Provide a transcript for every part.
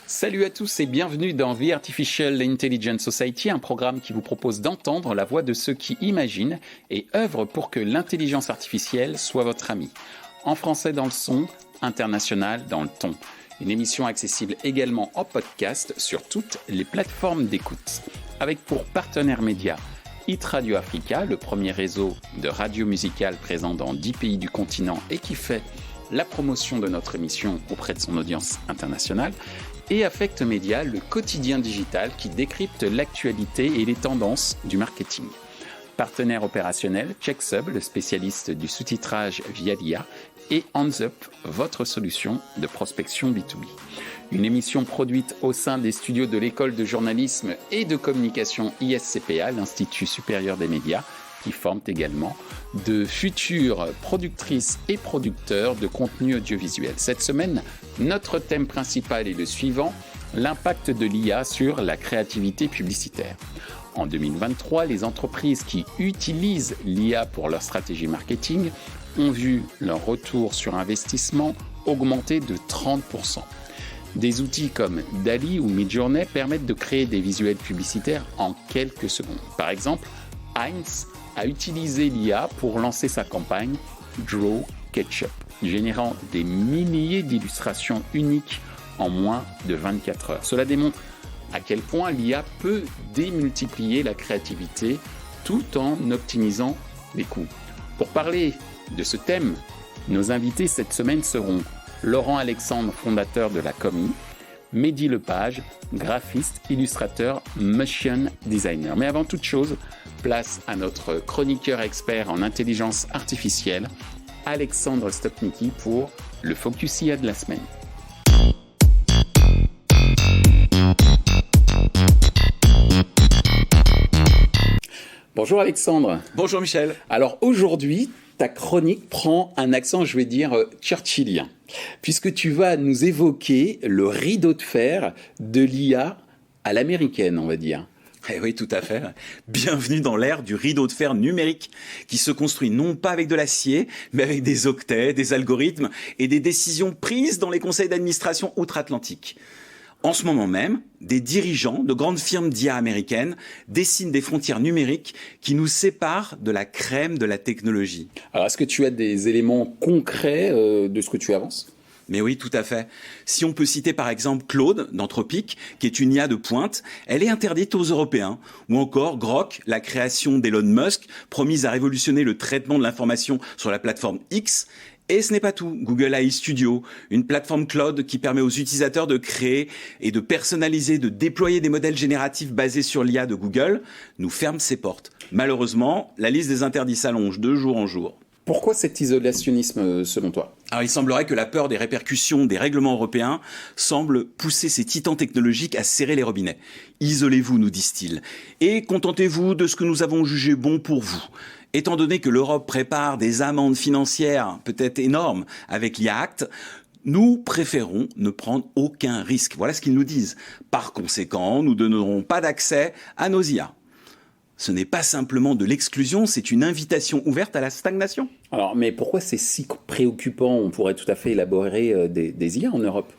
Salut à tous et bienvenue dans The Artificial Intelligence Society, un programme qui vous propose d'entendre la voix de ceux qui imaginent et œuvrent pour que l'intelligence artificielle soit votre amie. En français dans le son, international dans le ton. Une émission accessible également en podcast sur toutes les plateformes d'écoute. Avec pour partenaire média Hit Radio Africa, le premier réseau de radio musicale présent dans 10 pays du continent et qui fait la promotion de notre émission auprès de son audience internationale, et Affect Media, le quotidien digital qui décrypte l'actualité et les tendances du marketing. Partenaire opérationnel, CheckSub, le spécialiste du sous-titrage via l'IA, et HandsUp, votre solution de prospection B2B. Une émission produite au sein des studios de l'école de journalisme et de communication ISCPA, l'Institut supérieur des médias, qui forment également de futures productrices et producteurs de contenu audiovisuel. Cette semaine, notre thème principal est le suivant, l'impact de l'IA sur la créativité publicitaire. En 2023, les entreprises qui utilisent l'IA pour leur stratégie marketing ont vu leur retour sur investissement augmenter de 30%. Des outils comme DALL-E ou Midjourney permettent de créer des visuels publicitaires en quelques secondes. Par exemple, Heinz a utilisé l'IA pour lancer sa campagne Draw Ketchup, générant des milliers d'illustrations uniques en moins de 24 heures. Cela démontre à quel point l'IA peut démultiplier la créativité tout en optimisant les coûts. Pour parler de ce thème, nos invités cette semaine seront Laurent Alexandre, fondateur de la Comi, Mehdi Lepage, graphiste, illustrateur, motion designer. Mais avant toute chose, place à notre chroniqueur expert en intelligence artificielle, Alexandre Stopnicki, pour le Focus IA de la semaine. Bonjour Alexandre. Bonjour Michel. Alors aujourd'hui, ta chronique prend un accent, je vais dire, churchillien, puisque tu vas nous évoquer le rideau de fer de l'IA à l'américaine, on va dire. Eh oui, tout à fait. Bienvenue dans l'ère du rideau de fer numérique, qui se construit non pas avec de l'acier, mais avec des octets, des algorithmes et des décisions prises dans les conseils d'administration outre-Atlantique. En ce moment même, des dirigeants de grandes firmes d'IA américaines dessinent des frontières numériques qui nous séparent de la crème de la technologie. Alors, est-ce que tu as des éléments concrets de ce que tu avances ? Mais oui, tout à fait. Si on peut citer par exemple Claude d'Anthropic, qui est une IA de pointe, elle est interdite aux Européens. Ou encore Grok, la création d'Elon Musk, promise à révolutionner le traitement de l'information sur la plateforme X. Et ce n'est pas tout. Google AI Studio, une plateforme cloud qui permet aux utilisateurs de créer et de personnaliser, de déployer des modèles génératifs basés sur l'IA de Google, nous ferme ses portes. Malheureusement, la liste des interdits s'allonge de jour en jour. Pourquoi cet isolationnisme selon toi ? Alors, il semblerait que la peur des répercussions des règlements européens semble pousser ces titans technologiques à serrer les robinets. Isolez-vous, nous disent-ils, et contentez-vous de ce que nous avons jugé bon pour vous. Étant donné que l'Europe prépare des amendes financières peut-être énormes avec l'IA Act, nous préférons ne prendre aucun risque. Voilà ce qu'ils nous disent. Par conséquent, nous ne donnerons pas d'accès à nos IA. Ce n'est pas simplement de l'exclusion, c'est une invitation ouverte à la stagnation. Alors, mais pourquoi c'est si préoccupant ? On pourrait tout à fait élaborer des IA en Europe.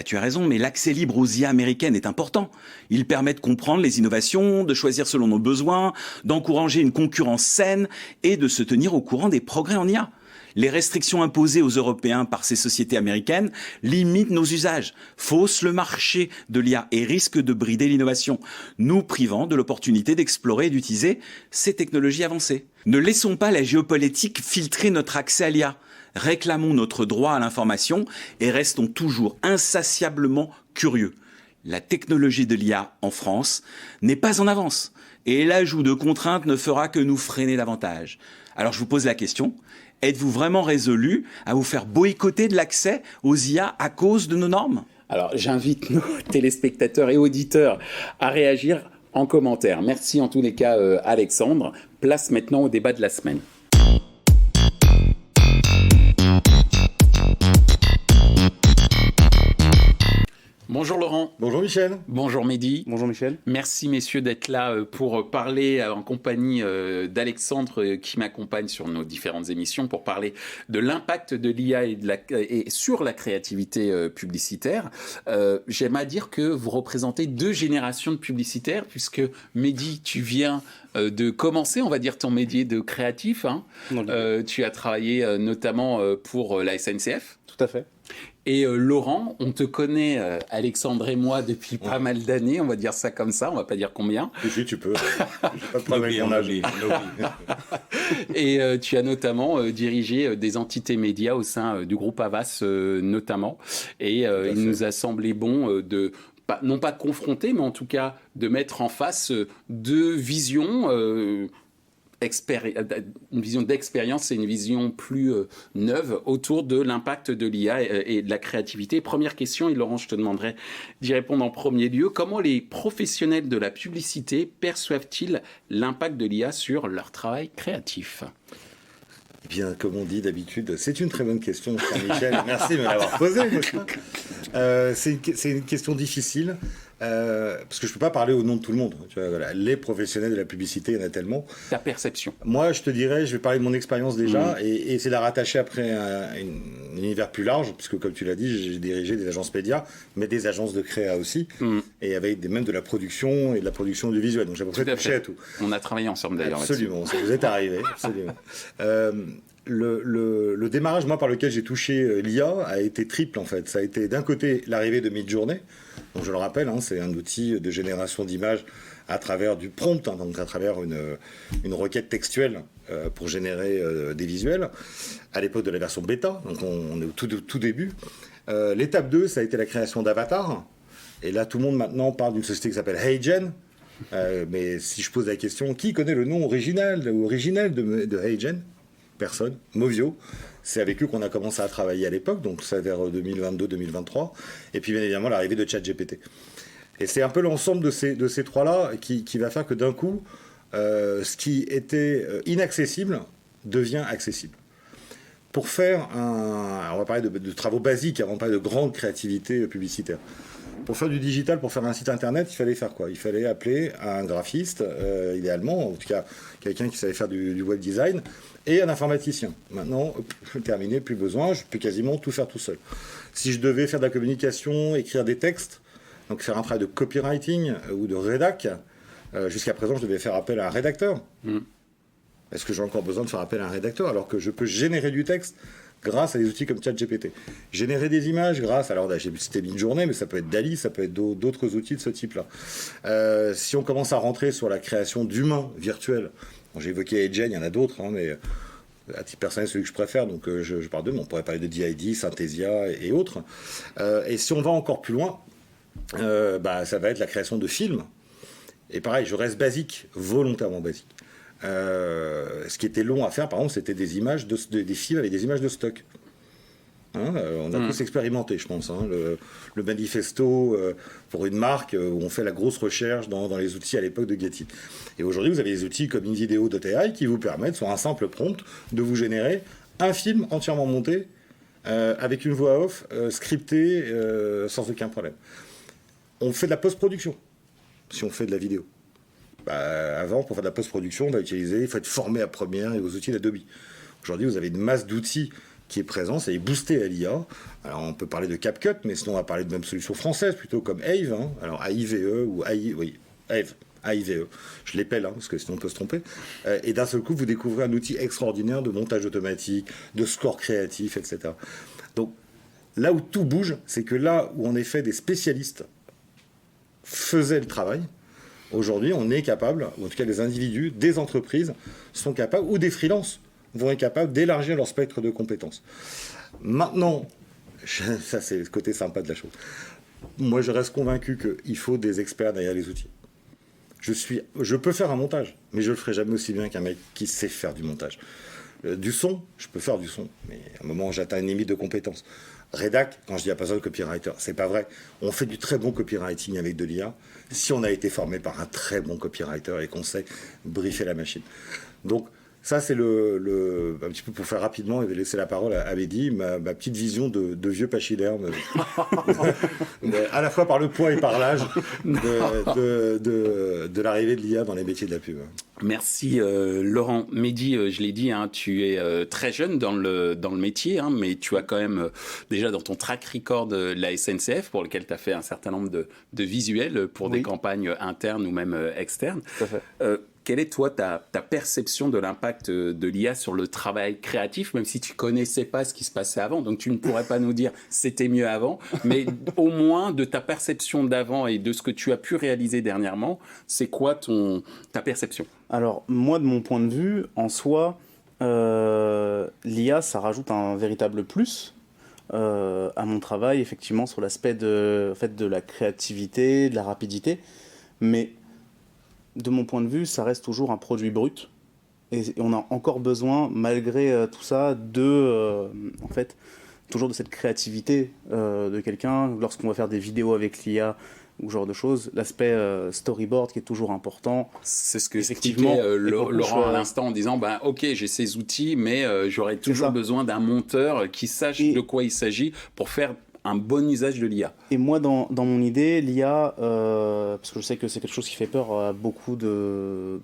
Tu as raison, mais l'accès libre aux IA américaines est important. Il permet de comprendre les innovations, de choisir selon nos besoins, d'encourager une concurrence saine et de se tenir au courant des progrès en IA. Les restrictions imposées aux Européens par ces sociétés américaines limitent nos usages, faussent le marché de l'IA et risquent de brider l'innovation, nous privant de l'opportunité d'explorer et d'utiliser ces technologies avancées. Ne laissons pas la géopolitique filtrer notre accès à l'IA. Réclamons notre droit à l'information et restons toujours insatiablement curieux. La technologie de l'IA en France n'est pas en avance et l'ajout de contraintes ne fera que nous freiner davantage. Alors je vous pose la question, êtes-vous vraiment résolu à vous faire boycotter de l'accès aux IA à cause de nos normes ? Alors j'invite nos téléspectateurs et auditeurs à réagir en commentaire. Merci en tous les cas Alexandre. Place maintenant au débat de la semaine. Laurent. Bonjour Michel. Bonjour Mehdi. Bonjour Michel. Merci messieurs d'être là pour parler en compagnie d'Alexandre qui m'accompagne sur nos différentes émissions pour parler de l'impact de l'IA et sur la créativité publicitaire. J'aime à dire que vous représentez deux générations de publicitaires puisque Mehdi, tu viens de commencer, on va dire, ton métier de créatif. Tu as travaillé notamment pour la SNCF. Tout à fait. Et Laurent, on te connaît, Alexandre et moi, depuis pas mal d'années, on va dire ça comme ça, on va pas dire combien. Oui, tu peux. J'ai pas de problème avec mon âge. Et tu as notamment dirigé des entités médias au sein du groupe Havas notamment. Et il nous a semblé bon de... non pas de confronter, mais en tout cas de mettre en face deux visions, une vision d'expérience et une vision plus neuve autour de l'impact de l'IA et de la créativité. Première question, et Laurent, je te demanderai d'y répondre en premier lieu. Comment les professionnels de la publicité perçoivent-ils l'impact de l'IA sur leur travail créatif ? Eh bien, comme on dit d'habitude, c'est une très bonne question, cher Michel. Merci de me l'avoir posée. C'est une question difficile, parce que je ne peux pas parler au nom de tout le monde. Tu vois, voilà, les professionnels de la publicité, il y en a tellement. Ta perception. Moi, je te dirais, je vais parler de mon expérience déjà, et essayer de la rattacher après à un univers plus large, puisque comme tu l'as dit, j'ai dirigé des agences médias, mais des agences de créa aussi, et avec même de la production et de la production audiovisuelle. Donc j'ai à peu près touché à tout. On a travaillé ensemble d'ailleurs. Absolument, ça vous est arrivé, absolument. Le démarrage, moi, par lequel j'ai touché l'IA a été triple, en fait. Ça a été, d'un côté, l'arrivée de Midjourney. Donc, je le rappelle, c'est un outil de génération d'images à travers du prompt, donc à travers une requête textuelle pour générer des visuels. À l'époque de la version bêta, donc on est au tout début. L'étape 2, ça a été la création d'Avatar. Et là, tout le monde, maintenant, parle d'une société qui s'appelle HeyGen. Mais si je pose la question, qui connaît le nom original de HeyGen ? Personne. Movio, c'est avec eux qu'on a commencé à travailler à l'époque, donc c'est vers 2022-2023, et puis bien évidemment l'arrivée de ChatGPT. Et c'est un peu l'ensemble de ces trois-là qui va faire que d'un coup, ce qui était inaccessible devient accessible. Pour faire on va parler de travaux basiques avant de parler de grande créativité publicitaire. Pour faire du digital, pour faire un site internet, il fallait faire quoi ? Il fallait appeler un graphiste, idéalement, en tout cas quelqu'un qui savait faire du web design, et un informaticien. Maintenant, terminé, plus besoin, je peux quasiment tout faire tout seul. Si je devais faire de la communication, écrire des textes, donc faire un travail de copywriting ou de rédac, jusqu'à présent, je devais faire appel à un rédacteur. Est-ce que j'ai encore besoin de faire appel à un rédacteur alors que je peux générer du texte grâce à des outils comme ChatGPT. Générer des images grâce, alors là, j'ai cité Midjourney, mais ça peut être DALL-E, ça peut être d'autres outils de ce type-là. Si on commence à rentrer sur la création d'humains virtuels, j'ai évoqué HeyGen, il y en a d'autres, mais à titre personnel, celui que je préfère, donc je parle d'eux, mais on pourrait parler de DID, Synthesia et autres. Et si on va encore plus loin, ça va être la création de films. Et pareil, je reste basique, volontairement basique. Ce qui était long à faire, par exemple, c'était des images des films avec des images de stock. On a tous expérimenté, je pense. Le manifesto pour une marque où on fait la grosse recherche dans les outils à l'époque de Getty. Et aujourd'hui, vous avez des outils comme InVideo.ai qui vous permettent, sur un simple prompt, de vous générer un film entièrement monté avec une voix off scriptée sans aucun problème. On fait de la post-production si on fait de la vidéo. Avant, pour faire de la post-production, il faut être formé à Premiere et aux outils d'Adobe. Aujourd'hui, vous avez une masse d'outils qui est présent, c'est boosté à l'IA. Alors, on peut parler de CapCut, mais sinon, on va parler de même solutions françaises, plutôt comme AIVE, alors AIVE ou AIVE. Je l'épelle, parce que sinon on peut se tromper. Et d'un seul coup, vous découvrez un outil extraordinaire de montage automatique, de score créatif, etc. Donc, là où tout bouge, c'est que là où, en effet, des spécialistes faisaient le travail, aujourd'hui, on est capable, ou en tout cas les individus, des entreprises sont capables, ou des freelances, vont être capables d'élargir leur spectre de compétences. Maintenant, ça c'est le côté sympa de la chose, moi je reste convaincu qu'il faut des experts derrière les outils. Je peux faire un montage, mais je ne le ferai jamais aussi bien qu'un mec qui sait faire du montage. Du son, je peux faire du son, mais à un moment j'atteins une limite de compétences. Rédac, quand je dis à pas besoin de copywriter, c'est pas vrai. On fait du très bon copywriting avec de l'IA si on a été formé par un très bon copywriter et qu'on sait briefer la machine. Donc, Ça, c'est un petit peu pour faire rapidement et laisser la parole à Mehdi, ma petite vision de vieux pachyderme, à la fois par le poids et par l'âge, de l'arrivée de l'IA dans les métiers de la pub. Merci Laurent. Mehdi, je l'ai dit, hein, tu es très jeune dans le métier, hein, mais tu as quand même déjà dans ton track record la SNCF, pour lequel tu as fait un certain nombre de visuels pour des campagnes internes ou même externes. Tout à fait. Quelle est, toi, ta perception de l'impact de l'IA sur le travail créatif, même si tu connaissais pas ce qui se passait avant, donc tu ne pourrais pas nous dire c'était mieux avant, mais au moins de ta perception d'avant et de ce que tu as pu réaliser dernièrement, c'est quoi ta perception? Alors, moi, de mon point de vue, en soi, l'IA, ça rajoute un véritable plus à mon travail, effectivement, sur l'aspect de la créativité, de la rapidité, mais de mon point de vue, ça reste toujours un produit brut. Et on a encore besoin, malgré tout ça, toujours de cette créativité de quelqu'un. Lorsqu'on va faire des vidéos avec l'IA ou ce genre de choses, l'aspect storyboard qui est toujours important. C'est ce que expliquait Laurent à l'instant en disant ok, j'ai ces outils, mais j'aurais toujours besoin d'un monteur qui sache de quoi il s'agit pour faire un bon usage de l'IA. Et moi, dans mon idée, l'IA, parce que je sais que c'est quelque chose qui fait peur à beaucoup de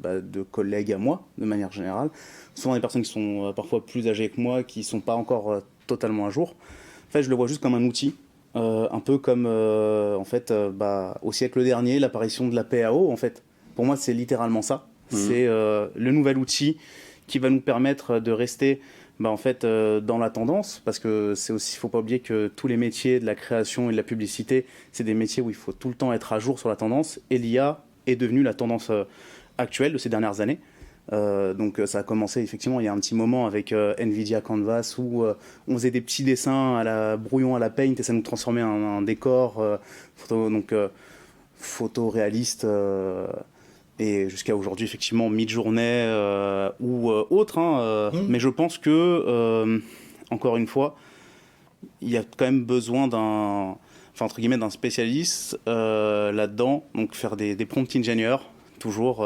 collègues à moi, de manière générale, souvent des personnes qui sont parfois plus âgées que moi, qui ne sont pas encore totalement à jour. En fait, je le vois juste comme un outil, un peu comme, au siècle dernier, l'apparition de la PAO, en fait. Pour moi, c'est littéralement ça. C'est le nouvel outil qui va nous permettre de rester dans la tendance, parce que c'est aussi, il ne faut pas oublier que tous les métiers de la création et de la publicité, c'est des métiers où il faut tout le temps être à jour sur la tendance, et l'IA est devenue la tendance actuelle de ces dernières années. Donc ça a commencé effectivement il y a un petit moment avec Nvidia Canvas où on faisait des petits dessins à la brouillon à la paint et ça nous transformait en décor photoréaliste et jusqu'à aujourd'hui effectivement Midjourney ou autre mais je pense que encore une fois il y a quand même besoin d'un spécialiste là-dedans, donc faire des prompt engineers toujours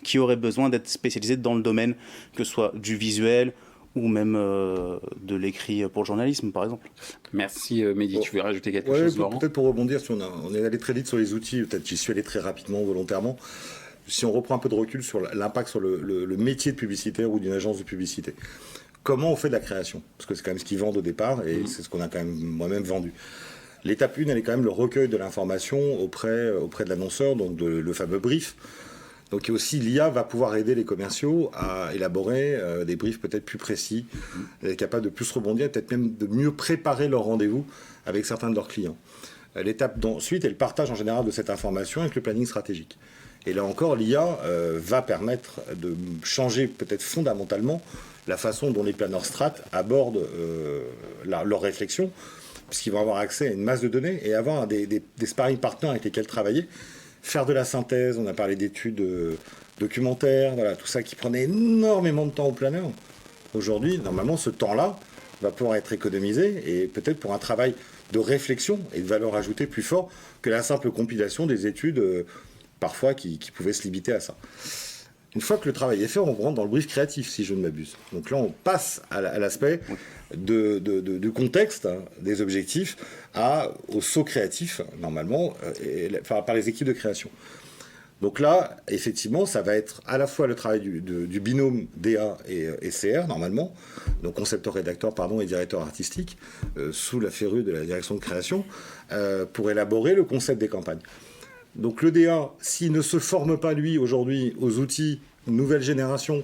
qui auraient besoin d'être spécialisés dans le domaine, que ce soit du visuel ou même de l'écrit pour le journalisme, par exemple. Merci Mehdi, tu veux rajouter quelque chose, Laurent? Peut-être pour rebondir, si on est allé très vite sur les outils, peut-être j'y suis allé très rapidement, volontairement. Si on reprend un peu de recul sur l'impact sur le métier de publicitaire ou d'une agence de publicité, comment on fait de la création? Parce que c'est quand même ce qu'ils vendent au départ, et c'est ce qu'on a quand même moi-même vendu. L'étape 1, elle est quand même le recueil de l'information auprès de l'annonceur, donc le fameux brief. Donc aussi, l'IA va pouvoir aider les commerciaux à élaborer des briefs peut-être plus précis, capables de plus rebondir, peut-être même de mieux préparer leur rendez-vous avec certains de leurs clients. L'étape ensuite est le partage en général de cette information avec le planning stratégique. Et là encore, l'IA va permettre de changer peut-être fondamentalement la façon dont les planeurs strat abordent leur réflexion, puisqu'ils vont avoir accès à une masse de données et avoir des sparring partners avec lesquels travailler. Faire de la synthèse, on a parlé d'études documentaires, voilà, tout ça qui prenait énormément de temps au planeur. Aujourd'hui, normalement, ce temps-là va pouvoir être économisé et peut-être pour un travail de réflexion et de valeur ajoutée plus fort que la simple compilation des études, parfois qui pouvaient se limiter à ça. Une fois que le travail est fait, on rentre dans le brief créatif, si je ne m'abuse. Donc là, on passe à l'aspect du contexte, des objectifs, au saut créatif, normalement, par les équipes de création. Donc là, effectivement, ça va être à la fois le travail du binôme DA et CR, normalement, donc concepteur-rédacteur, et directeur artistique, sous la férule de la direction de création, pour élaborer le concept des campagnes. Donc le DA, s'il ne se forme pas, lui, aujourd'hui, aux outils nouvelle génération,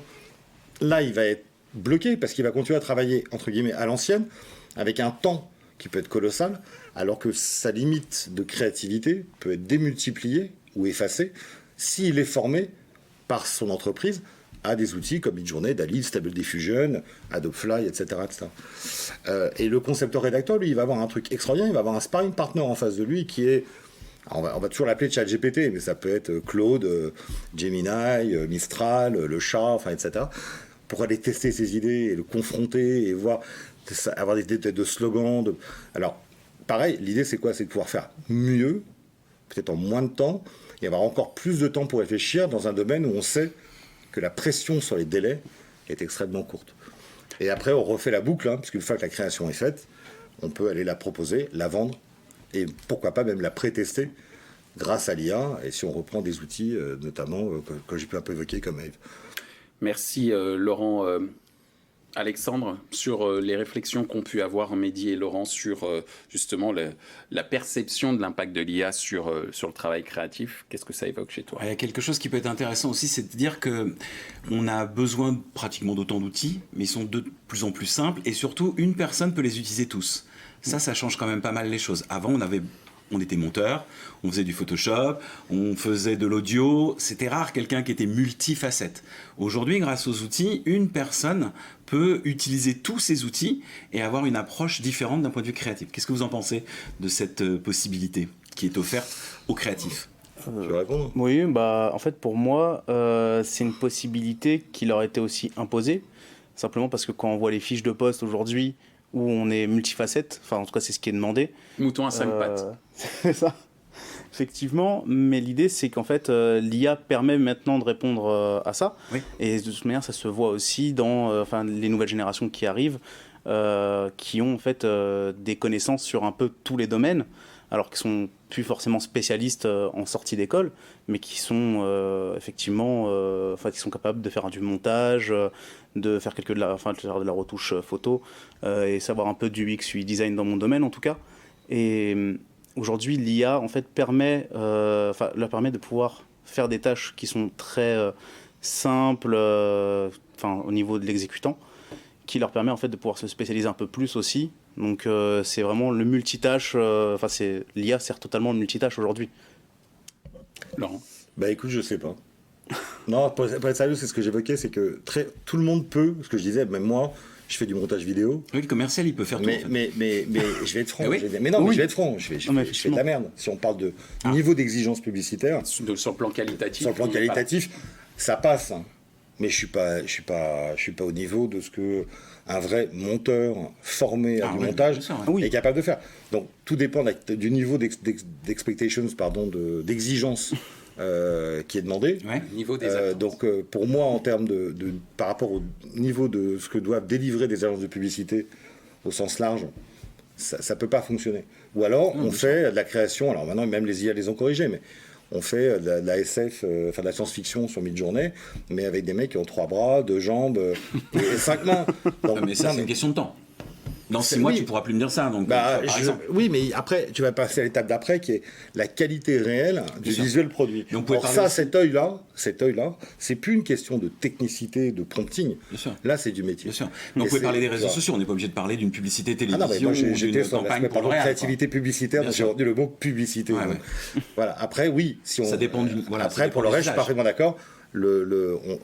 là, il va être bloqué parce qu'il va continuer à travailler, entre guillemets, à l'ancienne, avec un temps qui peut être colossal, alors que sa limite de créativité peut être démultipliée ou effacée s'il est formé par son entreprise à des outils comme Midjourney, DALL-E, Stable Diffusion, Adobe Fly, etc. Et le concepteur-rédacteur, lui, il va avoir un truc extraordinaire, il va avoir un sparring partner en face de lui qui est... On va toujours l'appeler ChatGPT, mais ça peut être Claude, Gemini, Mistral, le chat, etc. Pour aller tester ses idées et le confronter et avoir des idées de slogans. Alors, pareil, l'idée c'est quoi? C'est de pouvoir faire mieux, peut-être en moins de temps, et avoir encore plus de temps pour réfléchir dans un domaine où on sait que la pression sur les délais est extrêmement courte. Et après, on refait la boucle, hein, puisqu'une fois que la création est faite, on peut aller la proposer, la vendre, et pourquoi pas même la pré-tester grâce à l'IA, et si on reprend des outils, notamment, que j'ai pu un peu évoquer comme Ave. Merci Laurent. Alexandre, sur les réflexions qu'ont pu avoir Mehdi et Laurent sur justement la perception de l'impact de l'IA sur le travail créatif, qu'est-ce que ça évoque chez toi? Il y a quelque chose qui peut être intéressant aussi, c'est de dire qu'on a besoin pratiquement d'autant d'outils, mais ils sont de plus en plus simples, et surtout, une personne peut les utiliser tous. Ça change quand même pas mal les choses. Avant, on était monteur, on faisait du Photoshop, on faisait de l'audio. C'était rare quelqu'un qui était multifacette. Aujourd'hui, grâce aux outils, une personne peut utiliser tous ces outils et avoir une approche différente d'un point de vue créatif. Qu'est-ce que vous en pensez de cette possibilité qui est offerte aux créatifs? Tu veux répondre? Oui, en fait, pour moi, c'est une possibilité qui leur a été aussi imposée. Simplement parce que quand on voit les fiches de poste aujourd'hui, où on est multifacette, enfin en tout cas c'est ce qui est demandé. Mouton à 5 pattes. C'est ça, effectivement, mais l'idée c'est qu'en fait l'IA permet maintenant de répondre à ça, oui. Et de toute manière ça se voit aussi dans les nouvelles générations qui arrivent, qui ont en fait des connaissances sur un peu tous les domaines, alors qu'ils sont plus forcément spécialistes en sortie d'école, mais qui sont effectivement, qui sont capables de faire du montage, de faire de la retouche photo, et savoir un peu du UX, UI design dans mon domaine en tout cas. Et aujourd'hui, l'IA en fait leur permet de pouvoir faire des tâches qui sont très simples, au niveau de l'exécutant, qui leur permet en fait de pouvoir se spécialiser un peu plus aussi. Donc c'est vraiment le multitâche, l'IA sert totalement de multitâche aujourd'hui. Laurent? Écoute, je sais pas. Non, pour être sérieux, c'est ce que j'évoquais, c'est que tout le monde peut, ce que je disais, même moi, je fais du montage vidéo. Oui, le commercial, il peut faire tout. Mais je vais être franc. Oui. Je vais être franc. Je fais de la merde. Si on parle de niveau d'exigence publicitaire, Sur le plan qualitatif. ça passe. Hein. Mais je suis pas au niveau de ce que un vrai monteur formé à du montage est capable de faire. Donc tout dépend du niveau d'expectations, d'exigence qui est demandé. Ouais. Niveau des attentes. Donc pour moi, en termes par rapport au niveau de ce que doivent délivrer des agences de publicité au sens large, ça peut pas fonctionner. Ou alors on fait de la création. Alors maintenant, même les IA les ont corrigés, mais on fait de la SF, de la science-fiction sur Midjourney, mais avec des mecs qui ont 3 bras, 2 jambes et 5 mains. Donc, mais ça, c'est une question de temps. Dans 6 mois, tu ne pourras plus me dire ça. Donc, par exemple. Oui, mais après, tu vas passer à l'étape d'après, qui est la qualité réelle du visuel produit. Donc, ça, cet œil-là, c'est plus une question de technicité, de prompting. Là, c'est du métier. Bien sûr. Mais on pouvait parler des réseaux sociaux. On n'est pas obligé de parler d'une publicité télévision moi, j'étais ou d'une campagne pour L'Oréal. Créativité publicitaire, donc j'ai retenu le mot publicité. Ouais. Voilà. Après, oui, ça dépend du. Voilà, après, pour le reste, je suis parfaitement d'accord.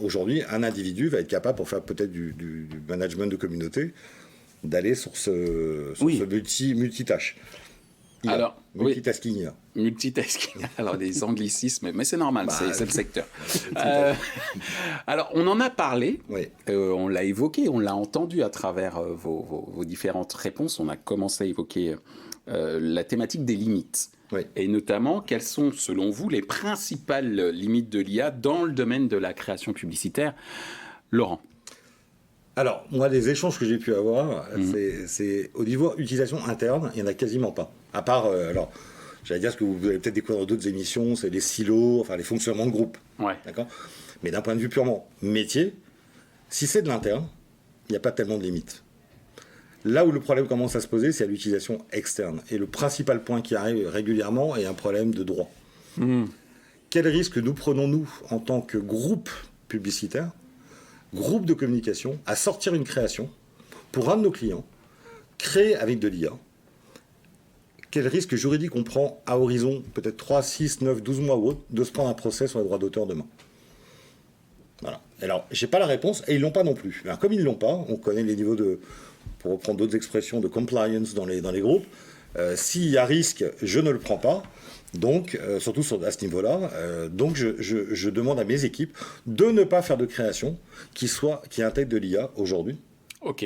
Aujourd'hui, un individu va être capable, pour faire peut-être du management de communauté, d'aller sur ce multitâche. Alors, multitasking. Multitasking. Alors, des anglicismes, mais c'est normal, c'est le secteur. Alors, on en a parlé, on l'a évoqué, on l'a entendu à travers vos différentes réponses. On a commencé à évoquer la thématique des limites. Oui. Et notamment, quelles sont, selon vous, les principales limites de l'IA dans le domaine de la création publicitaire? Laurent? Alors, moi, les échanges que j'ai pu avoir, c'est au niveau utilisation interne, il n'y en a quasiment pas. À part, j'allais dire ce que vous allez peut-être découvrir dans d'autres émissions, c'est les silos, les fonctionnements de groupe. Ouais. D'accord ? Mais d'un point de vue purement métier, si c'est de l'interne, il n'y a pas tellement de limites. Là où le problème commence à se poser, c'est à l'utilisation externe. Et le principal point qui arrive régulièrement est un problème de droit. Quel risque nous prenons, nous, en tant que groupe publicitaire, groupe de communication, à sortir une création pour un de nos clients, créée avec de l'IA? Quel risque juridique on prend à horizon, peut-être 3, 6, 9, 12 mois ou autre, de se prendre un procès sur les droits d'auteur demain? Voilà. Alors, j'ai pas la réponse, et ils l'ont pas non plus. Alors, comme ils l'ont pas, on connaît les niveaux de, pour reprendre d'autres expressions, de compliance dans les groupes. S'il y a risque, je ne le prends pas. Donc, surtout à ce niveau-là, donc je demande à mes équipes de ne pas faire de création qui intègre de l'IA aujourd'hui. Ok.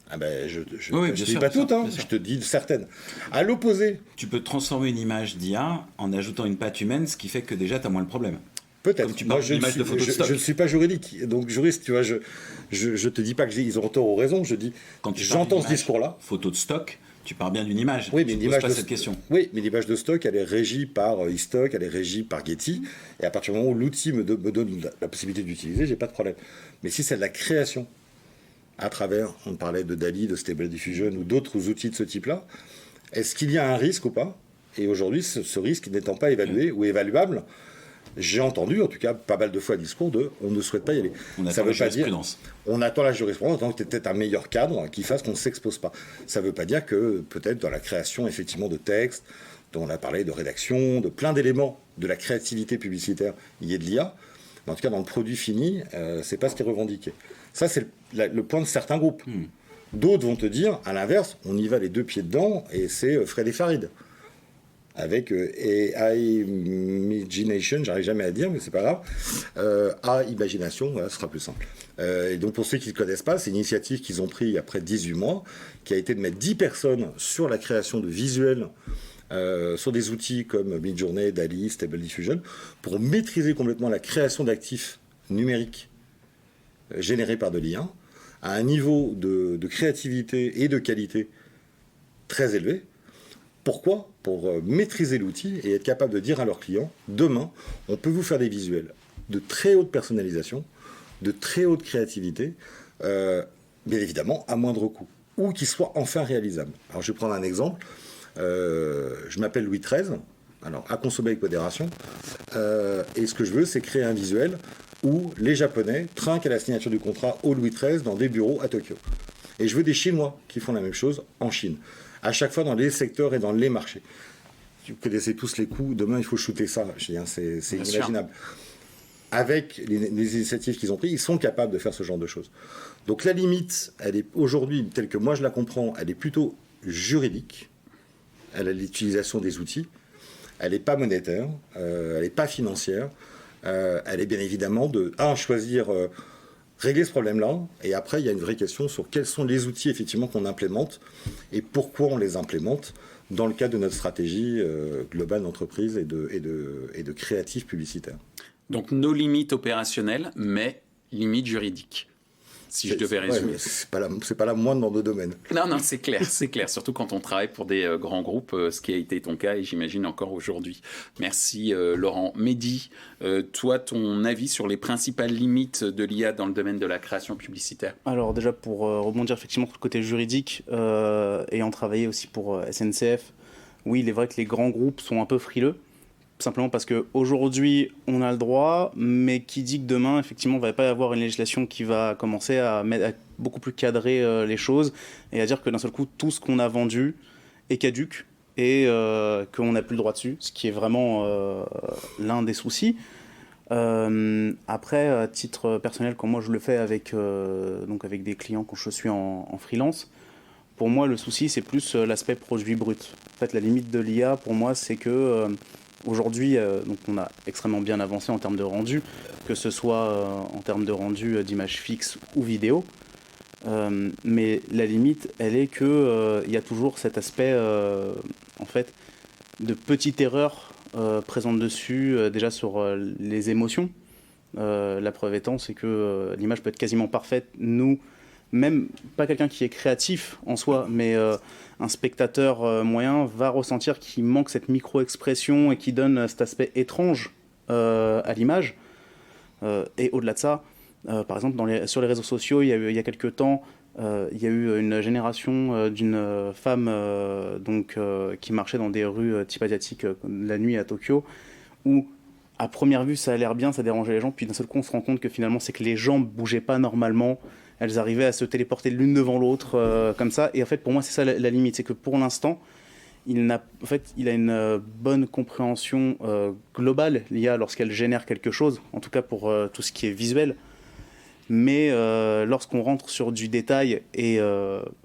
Je ne dis pas toutes, je te dis certaines. À l'opposé. Tu peux transformer une image d'IA en ajoutant une patte humaine, ce qui fait que déjà tu as moins le problème. Peut-être. Comme tu Moi, parles d'image de photo de stock. je ne suis pas juridique, donc juriste, tu vois, je te dis pas qu'ils ont tort ou raison, je dis, Quand tu parles j'entends ce d'image, discours-là. Photo de stock, tu parles bien d'une image. Oui, tu mais ne une poses image pas de cette question. Oui, mais l'image de stock, elle est régie par eStock, elle est régie par Getty, et à partir du moment où l'outil me donne la possibilité d'utiliser, j'ai pas de problème. Mais si c'est de la création, à travers, on parlait de DALL-E, de Stable Diffusion ou d'autres outils de ce type-là, est-ce qu'il y a un risque ou pas? Et aujourd'hui, ce risque n'étant pas évalué ou évaluable, j'ai entendu, en tout cas, pas mal de fois le discours de on ne souhaite pas y aller. On Ça attend veut la pas dire jurisprudence. on attend la jurisprudence en tant que peut-être un meilleur cadre qui fasse qu'on ne s'expose pas. Ça ne veut pas dire que peut-être dans la création effectivement de textes, dont on a parlé de rédaction, de plein d'éléments de la créativité publicitaire, il y ait de l'IA. Mais en tout cas, dans le produit fini, c'est pas ce qui est revendiqué. Ça, c'est le point de certains groupes. D'autres vont te dire, à l'inverse, on y va les deux pieds dedans, et c'est Fred et Farid. Avec AI Imagination, j'arrive jamais à dire, mais c'est pas grave. AI Imagination, voilà, ce sera plus simple. Et donc pour ceux qui ne connaissent pas, c'est une initiative qu'ils ont prise il y a près de 18 mois, qui a été de mettre 10 personnes sur la création de visuels sur des outils comme Midjourney, DALL-E, Stable Diffusion, pour maîtriser complètement la création d'actifs numériques générés par de l'IA, à un niveau de créativité et de qualité très élevé. Pourquoi? Pour maîtriser l'outil et être capable de dire à leurs clients, demain, on peut vous faire des visuels de très haute personnalisation, de très haute créativité, bien évidemment à moindre coût, ou qui soient enfin réalisables. Alors je vais prendre un exemple. Je m'appelle Louis XIII, alors à consommer avec modération, et ce que je veux, c'est créer un visuel où les Japonais trinquent à la signature du contrat au Louis XIII dans des bureaux à Tokyo. Et je veux des Chinois qui font la même chose en Chine, à chaque fois dans les secteurs et dans les marchés. Vous connaissez tous les coûts, demain il faut shooter ça, je dis, hein, c'est inimaginable. Avec les initiatives qu'ils ont prises, ils sont capables de faire ce genre de choses. Donc la limite, elle est aujourd'hui, telle que moi je la comprends, elle est plutôt juridique, elle a l'utilisation des outils, elle n'est pas monétaire, elle n'est pas financière, elle est bien évidemment de, choisir... régler ce problème-là, et après, il y a une vraie question sur quels sont les outils, effectivement, qu'on implémente, et pourquoi on les implémente dans le cadre de notre stratégie globale d'entreprise et de créatifs publicitaires. Donc, nos limites opérationnelles, mais limites juridiques, si je devais résumer. Ouais, c'est pas la moindre dans nos domaines. Non, c'est clair, surtout quand on travaille pour des grands groupes, ce qui a été ton cas, et j'imagine encore aujourd'hui. Merci Laurent. Mehdi, toi, ton avis sur les principales limites de l'IA dans le domaine de la création publicitaire? Alors déjà, pour rebondir effectivement sur le côté juridique, ayant travaillé aussi pour SNCF, oui, il est vrai que les grands groupes sont un peu frileux, simplement parce qu'aujourd'hui, on a le droit, mais qui dit que demain, effectivement, il ne va pas y avoir une législation qui va commencer à beaucoup plus cadrer les choses, et à dire que d'un seul coup, tout ce qu'on a vendu est caduc, et qu'on n'a plus le droit dessus, ce qui est vraiment l'un des soucis. Après, à titre personnel, quand moi je le fais avec des clients quand je suis en freelance, pour moi le souci c'est plus l'aspect produit brut. En fait, la limite de l'IA pour moi c'est que aujourd'hui, donc on a extrêmement bien avancé en termes de rendu, que ce soit en termes de rendu d'image fixe ou vidéo, mais la limite elle est que il y a toujours cet aspect en fait de petite erreur présente dessus, déjà sur les émotions. La preuve étant, c'est que l'image peut être quasiment parfaite. Nous, même pas quelqu'un qui est créatif en soi, mais un spectateur moyen va ressentir qu'il manque cette micro-expression et qui donne cet aspect étrange à l'image. Et au-delà de ça, par exemple, sur les réseaux sociaux, il y a quelques temps, il y a eu une génération d'une femme qui marchait dans des rues type asiatiques la nuit à Tokyo, où à première vue ça a l'air bien, ça dérangeait les gens, puis d'un seul coup on se rend compte que finalement c'est que les jambes bougeaient pas normalement, elles arrivaient à se téléporter l'une devant l'autre comme ça, et en fait pour moi c'est ça la limite, c'est que pour l'instant il a une bonne compréhension globale, l'IA, lorsqu'elle génère quelque chose, en tout cas pour tout ce qui est visuel. Mais lorsqu'on rentre sur du détail, et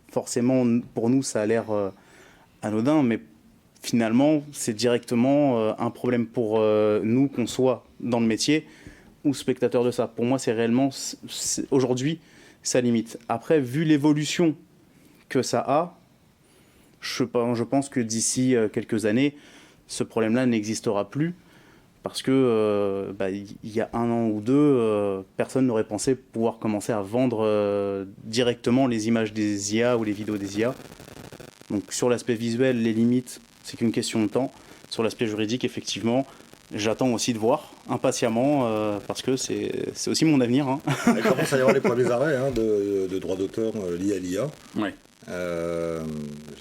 forcément pour nous ça a l'air anodin, mais finalement c'est directement un problème pour nous, qu'on soit dans le métier ou spectateur de ça. Pour moi c'est réellement aujourd'hui sa limite. Après, vu l'évolution que ça a, je pense que d'ici quelques années ce problème-là n'existera plus, parce que il y a 1 an ou 2, personne n'aurait pensé pouvoir commencer à vendre directement les images des IA ou les vidéos des IA. Donc sur l'aspect visuel, les limites, c'est qu'une question de temps. Sur l'aspect juridique, effectivement, j'attends aussi de voir, impatiemment, parce que c'est aussi mon avenir. Hein. Il commence à y avoir les premiers arrêts de droits d'auteur liés à l'IA. Ouais.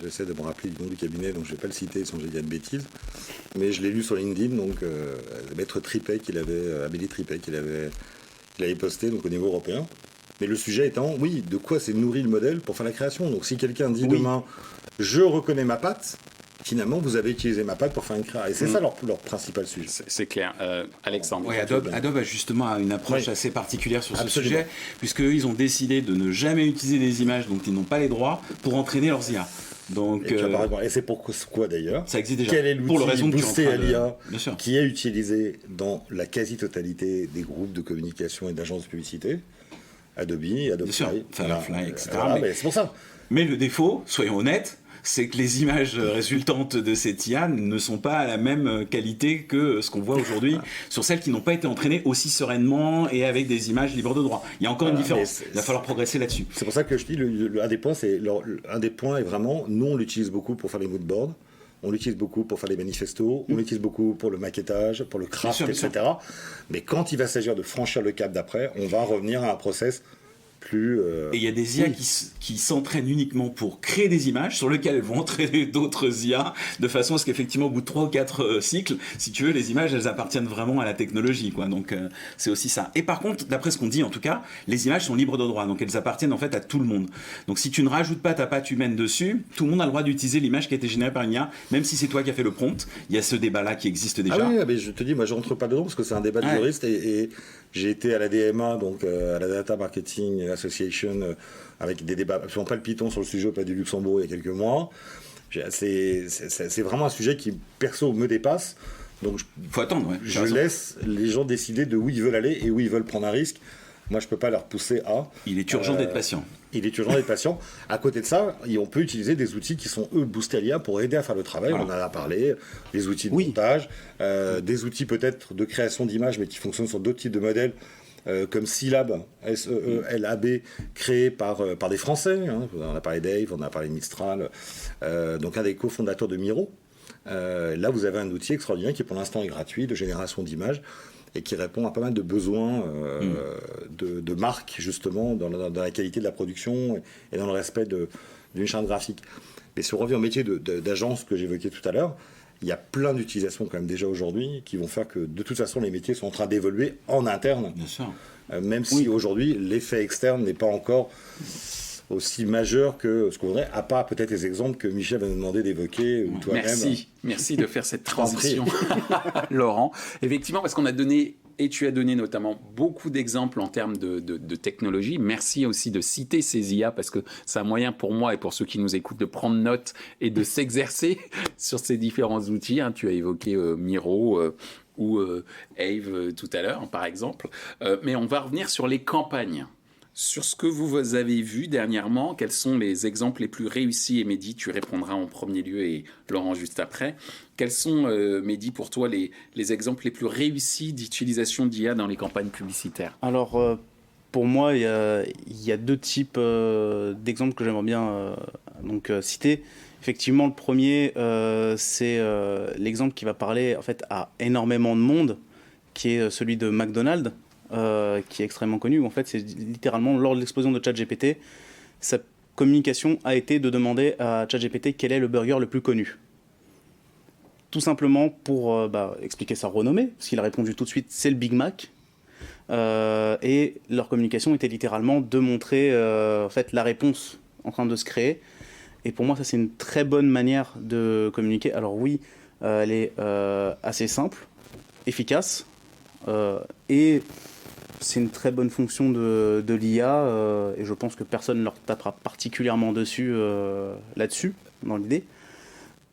J'essaie de me rappeler du nom du cabinet, donc je ne vais pas le citer sans que je dise de bêtises. Mais je l'ai lu sur LinkedIn, donc Maître Tripet, Amélie Tripet, qu'il avait posté donc, au niveau européen. Mais le sujet étant, oui, de quoi s'est nourri le modèle pour faire la création. Donc si quelqu'un dit demain, je reconnais ma patte, finalement, vous avez utilisé ma patte pour faire une création. Et c'est ça leur principal sujet. C'est clair. Alexandre. Ouais, Adobe a justement une approche assez particulière sur ce sujet, puisqu'eux, ils ont décidé de ne jamais utiliser des images dont ils n'ont pas les droits pour entraîner leurs IA. Donc, et c'est pourquoi d'ailleurs? Ça existe déjà. Quel est l'outil boosté à l'IA de... qui est utilisé dans la quasi-totalité des groupes de communication et d'agences de publicité? Adobe Firefly, etc. Mais c'est pour ça. Mais le défaut, soyons honnêtes, c'est que les images résultantes de cette IA ne sont pas à la même qualité que ce qu'on voit aujourd'hui sur celles qui n'ont pas été entraînées aussi sereinement et avec des images libres de droit. Il y a encore une différence. Il va falloir progresser là-dessus. C'est pour ça que je dis, un des points est vraiment, nous on l'utilise beaucoup pour faire les moodboards, on l'utilise beaucoup pour faire les manifestos, on l'utilise beaucoup pour le maquettage, pour le craft, etc. Mais quand il va s'agir de franchir le cap d'après, on va revenir à un process plus... Et il y a des IA qui s'entraînent uniquement pour créer des images sur lesquelles elles vont entraîner d'autres IA, de façon à ce qu'effectivement au bout de 3 ou 4 cycles, si tu veux, les images elles appartiennent vraiment à la technologie, quoi. Donc c'est aussi ça. Et par contre, d'après ce qu'on dit en tout cas, les images sont libres de droit, donc elles appartiennent en fait à tout le monde. Donc si tu ne rajoutes pas ta patte humaine dessus, tout le monde a le droit d'utiliser l'image qui a été générée par une IA, même si c'est toi qui as fait le prompt. Il y a ce débat-là qui existe déjà. Ah oui, mais je te dis, moi je rentre pas dedans parce que c'est un débat de juristes et j'ai été à la DMA, donc à la Data Marketing Association, avec des débats absolument palpitants sur le sujet au Palais du Luxembourg il y a quelques mois. C'est vraiment un sujet qui, perso, me dépasse. Donc faut attendre, je laisse les gens décider de où ils veulent aller et où ils veulent prendre un risque. Moi, je ne peux pas leur pousser à... Il est urgent d'être patient. Il est urgent d'être patient. À côté de ça, on peut utiliser des outils qui sont, eux, boostés à l'IA pour aider à faire le travail. Voilà. On en a parlé. Des outils de montage, des outils peut-être de création d'images, mais qui fonctionnent sur d'autres types de modèles, comme Sealab, SEELAB, créé par des Français. Hein. On a parlé Dave, on a parlé Mistral. Donc, un des cofondateurs de Miro. Là, vous avez un outil extraordinaire qui, pour l'instant, est gratuit, de génération d'images, et qui répond à pas mal de besoins de marques, justement, dans la qualité de la production et dans le respect d'une charte graphique. Mais si on revient au métier d'agence que j'évoquais tout à l'heure, il y a plein d'utilisations quand même déjà aujourd'hui qui vont faire que, de toute façon, les métiers sont en train d'évoluer en interne. Bien sûr. Même si aujourd'hui, l'effet externe n'est pas encore aussi majeur que ce qu'on voudrait, à part peut-être les exemples que Michel va nous demander d'évoquer, ou toi-même. Merci de faire cette transition, Laurent. Effectivement, parce qu'on a donné, et tu as donné notamment beaucoup d'exemples en termes de technologie. Merci aussi de citer ces IA, parce que c'est un moyen pour moi et pour ceux qui nous écoutent de prendre note et de s'exercer sur ces différents outils. Tu as évoqué Miro ou Ave tout à l'heure, par exemple. Mais on va revenir sur les campagnes. Sur ce que vous avez vu dernièrement, quels sont les exemples les plus réussis? Et Mehdi, tu répondras en premier lieu et Laurent juste après. Quels sont, Mehdi, pour toi, les exemples les plus réussis d'utilisation d'IA dans les campagnes publicitaires? Alors, pour moi, il y a 2 types d'exemples que j'aimerais bien citer. Effectivement, le premier, c'est l'exemple qui va parler en fait, à énormément de monde, qui est celui de McDonald's. Qui est extrêmement connu, où en fait c'est littéralement lors de l'explosion de ChatGPT, sa communication a été de demander à ChatGPT quel est le burger le plus connu. Tout simplement pour expliquer sa renommée, parce qu'il a répondu tout de suite c'est le Big Mac, et leur communication était littéralement de montrer en fait, la réponse en train de se créer. Et pour moi ça c'est une très bonne manière de communiquer. Alors oui, elle est assez simple, efficace, et c'est une très bonne fonction de l'IA, et je pense que personne ne leur tapera particulièrement dessus là-dessus, dans l'idée.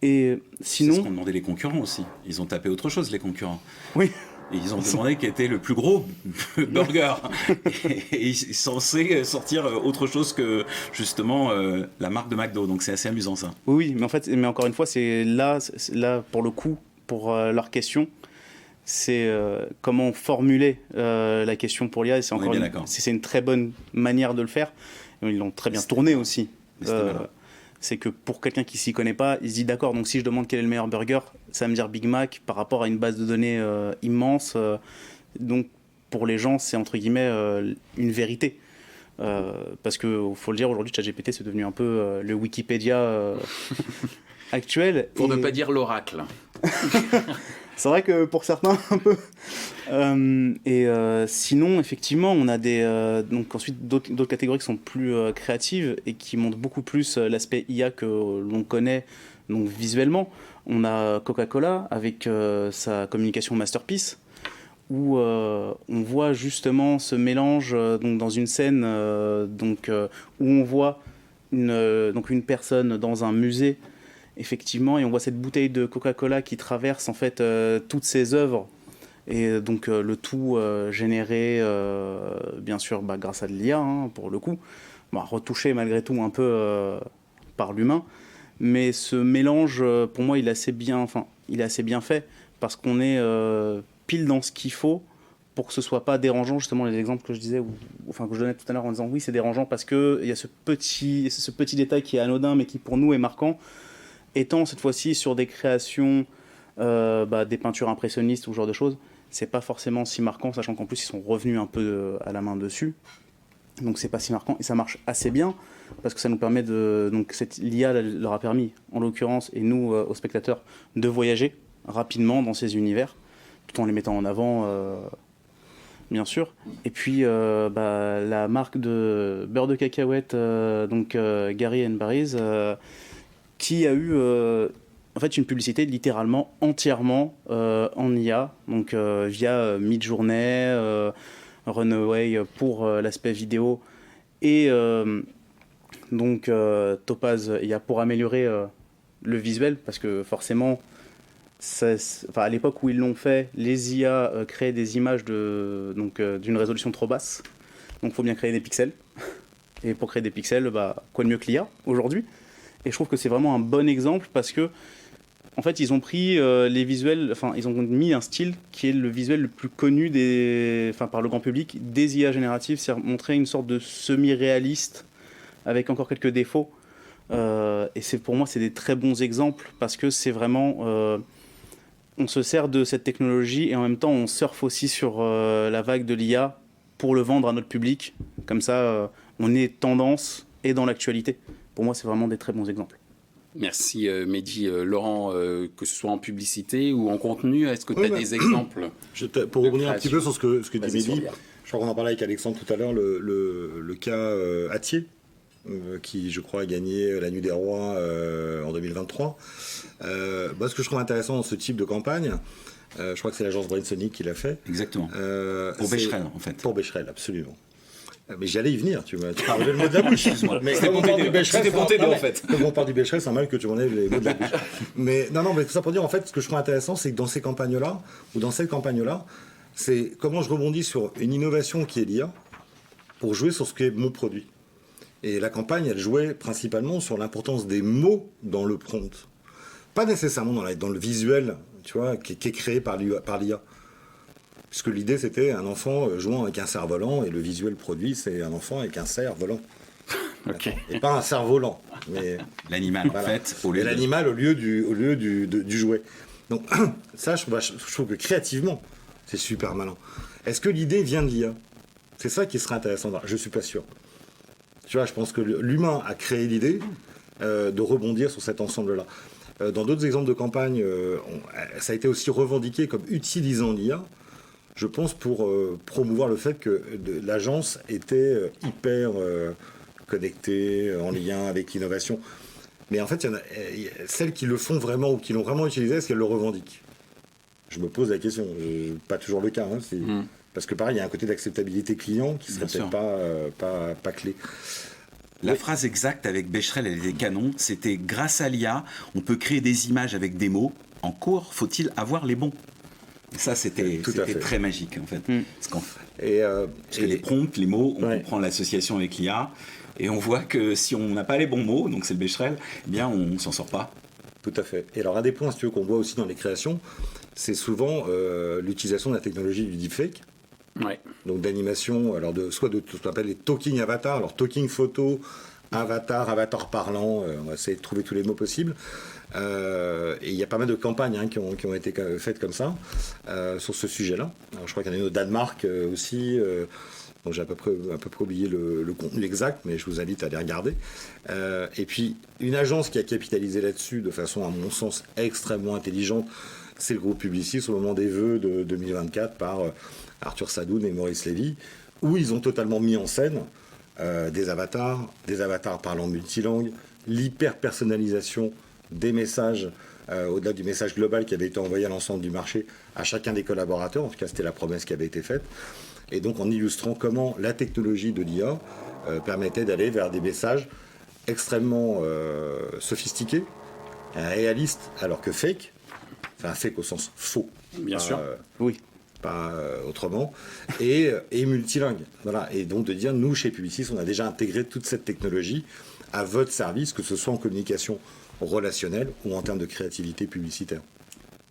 Et sinon... C'est ce qu'ont demandé les concurrents aussi. Ils ont tapé autre chose, les concurrents. Oui. Et ils ont demandé quel était le plus gros burger. Et ils sont censés sortir autre chose que, justement, la marque de McDo. Donc c'est assez amusant, ça. Oui, mais en fait, encore une fois, c'est là pour le coup, pour leur question, c'est comment formuler la question pour l'IA. C'est une très bonne manière de le faire. Ils l'ont très bien tourné aussi. C'est que pour quelqu'un qui s'y connaît pas, il se dit d'accord, donc si je demande quel est le meilleur burger, ça va me dire Big Mac par rapport à une base de données immense. Donc pour les gens, c'est entre guillemets une vérité. Parce que faut le dire, aujourd'hui, ChatGPT c'est devenu un peu le Wikipédia actuel. Pour ne pas dire l'oracle. C'est vrai que pour certains, un peu. Sinon, effectivement, on a donc ensuite d'autres catégories qui sont plus créatives et qui montrent beaucoup plus l'aspect IA que l'on connaît donc visuellement. On a Coca-Cola avec sa communication Masterpiece, où on voit justement ce mélange donc dans une scène où on voit une personne dans un musée, effectivement, et on voit cette bouteille de Coca-Cola qui traverse en fait toutes ses œuvres, et donc le tout généré bien sûr grâce à de l'IA pour le coup, retouché malgré tout un peu par l'humain, mais ce mélange pour moi il est assez bien fait, parce qu'on est pile dans ce qu'il faut pour que ce soit pas dérangeant. Justement, les exemples que je disais, que je donnais tout à l'heure en disant oui c'est dérangeant parce que il y a ce petit détail qui est anodin mais qui pour nous est marquant, étant cette fois-ci sur des créations des peintures impressionnistes ou ce genre de choses, c'est pas forcément si marquant, sachant qu'en plus ils sont revenus un peu à la main dessus, donc c'est pas si marquant et ça marche assez bien parce que ça nous permet l'IA leur a permis en l'occurrence, et nous aux spectateurs, de voyager rapidement dans ces univers tout en les mettant en avant bien sûr. Et puis la marque de beurre de cacahuète Gary & Barry's qui a eu en fait une publicité littéralement entièrement en IA, donc via Midjourney, Runway pour l'aspect vidéo, et Topaz IA pour améliorer le visuel, parce que forcément à l'époque où ils l'ont fait, les IA créaient des images d'une résolution trop basse, donc il faut bien créer des pixels, et pour créer des pixels, quoi de mieux que l'IA aujourd'hui. Et je trouve que c'est vraiment un bon exemple parce que, en fait, ils ont pris les visuels, ils ont mis un style qui est le visuel le plus connu par le grand public des IA génératives, c'est montrer une sorte de semi-réaliste avec encore quelques défauts. Et pour moi, c'est des très bons exemples parce que c'est vraiment, on se sert de cette technologie et en même temps, on surfe aussi sur la vague de l'IA pour le vendre à notre public. Comme ça, on est tendance et dans l'actualité. Pour moi, c'est vraiment des très bons exemples. Merci Mehdi. Laurent, que ce soit en publicité ou en contenu, est-ce que tu as des exemples pour rebondir un petit peu sur ce que dit Mehdi, je crois qu'on en parlait avec Alexandre tout à l'heure, le cas Atier, qui je crois a gagné la Nuit des Rois en 2023. Ce que je trouve intéressant dans ce type de campagne, je crois que c'est l'agence Brainsonic qui l'a fait. Exactement. Pour Becherel, en fait. Pour Becherel, absolument. Mais j'allais y venir, tu m'as enlevé le mot de la bouche. Mais c'était pour t'aider, en fait. Comme on parle du Becherel, c'est normal que tu m'enlèves les mots de la bouche. Mais tout ça pour dire, en fait, ce que je trouve intéressant, c'est que dans ces campagnes-là, ou dans cette campagne-là, c'est comment je rebondis sur une innovation qui est l'IA pour jouer sur ce qu'est mon produit. Et la campagne, elle jouait principalement sur l'importance des mots dans le prompt. Pas nécessairement dans le visuel, tu vois, qui est créé par l'IA. Puisque l'idée, c'était un enfant jouant avec un cerf-volant, et le visuel produit, c'est un enfant avec un cerf-volant. Okay. Et pas un cerf-volant. Mais l'animal, en fait, au lieu du jouet. Donc, ça, je trouve que créativement, c'est super malin. Est-ce que l'idée vient de l'IA ? C'est ça qui serait intéressant. Je ne suis pas sûr. Tu vois, je pense que l'humain a créé l'idée de rebondir sur cet ensemble-là. Dans d'autres exemples de campagne, ça a été aussi revendiqué comme utilisant l'IA, je pense, pour promouvoir le fait que l'agence était hyper connectée, en lien avec l'innovation. Mais en fait, celles qui le font vraiment ou qui l'ont vraiment utilisé, est-ce qu'elles le revendiquent ? Je me pose la question. Pas toujours le cas. Parce que pareil, il y a un côté d'acceptabilité client qui serait peut-être pas clé. La phrase exacte avec Becherel, elle était canon. C'était « Grâce à l'IA, on peut créer des images avec des mots. En cours, faut-il avoir les bons ?» Ça, c'était très magique, en fait. Parce que les prompts, les mots, on comprend l'association avec l'IA, et on voit que si on n'a pas les bons mots, donc c'est le Becherel, eh bien, on s'en sort pas. Tout à fait. Et alors, un des points, si tu veux, qu'on voit aussi dans les créations, c'est souvent l'utilisation de la technologie du deepfake. Ouais. Donc d'animation, alors soit de ce qu'on appelle les talking avatars, alors talking photo, avatar parlant, on va essayer de trouver tous les mots possibles. Et il y a pas mal de campagnes qui ont été faites comme ça sur ce sujet-là. Alors, je crois qu'il y en a une au Danemark aussi. Donc j'ai à peu près oublié le contenu exact, mais je vous invite à les regarder. Et puis une agence qui a capitalisé là-dessus de façon, à mon sens, extrêmement intelligente, c'est le groupe Publicis au moment des vœux de 2024 par Arthur Sadoun et Maurice Lévy, où ils ont totalement mis en scène des avatars parlant multilangue, l'hyper-personnalisation des messages, au-delà du message global qui avait été envoyé à l'ensemble du marché, à chacun des collaborateurs. En tout cas, c'était la promesse qui avait été faite. Et donc, en illustrant comment la technologie de l'IA permettait d'aller vers des messages extrêmement sophistiqués, réalistes, alors que fake, enfin fake au sens faux. Bien sûr. Oui. Pas autrement, et multilingue. Voilà. Et donc de dire, nous, chez Publicis, on a déjà intégré toute cette technologie à votre service, que ce soit en communication relationnelle ou en termes de créativité publicitaire.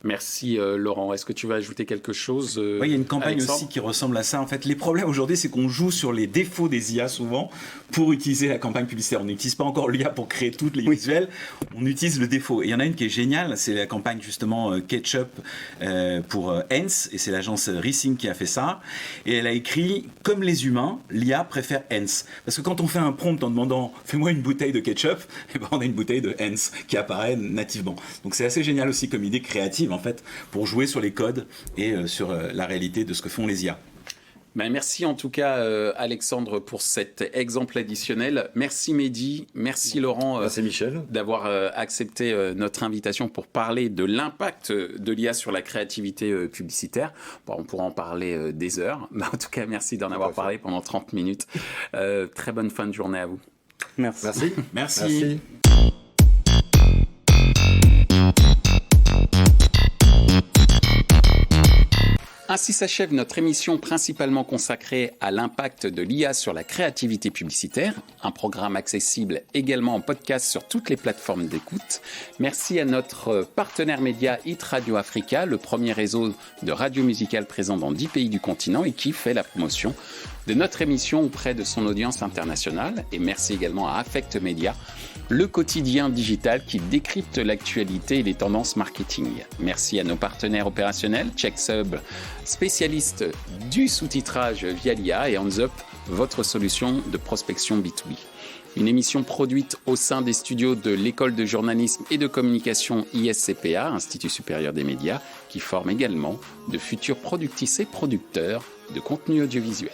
Merci Laurent. Est-ce que tu vas ajouter quelque chose Oui, il y a une campagne Alexandre aussi qui ressemble à ça. En fait, les problèmes aujourd'hui, c'est qu'on joue sur les défauts des IA souvent pour utiliser la campagne publicitaire. On n'utilise pas encore l'IA pour créer toutes les visuels, on utilise le défaut. Et il y en a une qui est géniale, c'est la campagne justement Ketchup pour Heinz, et c'est l'agence Racing qui a fait ça. Et elle a écrit, comme les humains, l'IA préfère Heinz. Parce que quand on fait un prompt en demandant « fais-moi une bouteille de ketchup », et ben on a une bouteille de Heinz qui apparaît nativement. Donc c'est assez génial aussi comme idée créative en fait, pour jouer sur les codes et sur la réalité de ce que font les IA. Ben merci en tout cas Alexandre pour cet exemple additionnel. Merci Mehdi, merci Laurent Merci Michel d'avoir accepté notre invitation pour parler de l'impact de l'IA sur la créativité publicitaire. Bon, on pourra en parler des heures, mais en tout cas merci d'en avoir parlé pendant 30 minutes. Très bonne fin de journée à vous. Merci. Merci. Ainsi s'achève notre émission principalement consacrée à l'impact de l'IA sur la créativité publicitaire, un programme accessible également en podcast sur toutes les plateformes d'écoute. Merci à notre partenaire média Hit Radio Africa, le premier réseau de radio musicale présent dans 10 pays du continent et qui fait la promotion de notre émission auprès de son audience internationale. Et merci également à Affect Media, le quotidien digital qui décrypte l'actualité et les tendances marketing. Merci à nos partenaires opérationnels, CheckSub, spécialiste du sous-titrage via l'IA, et HandsUp, votre solution de prospection B2B. Une émission produite au sein des studios de l'École de journalisme et de communication ISCPA, Institut supérieur des médias, qui forme également de futurs productrices et producteurs de contenu audiovisuel.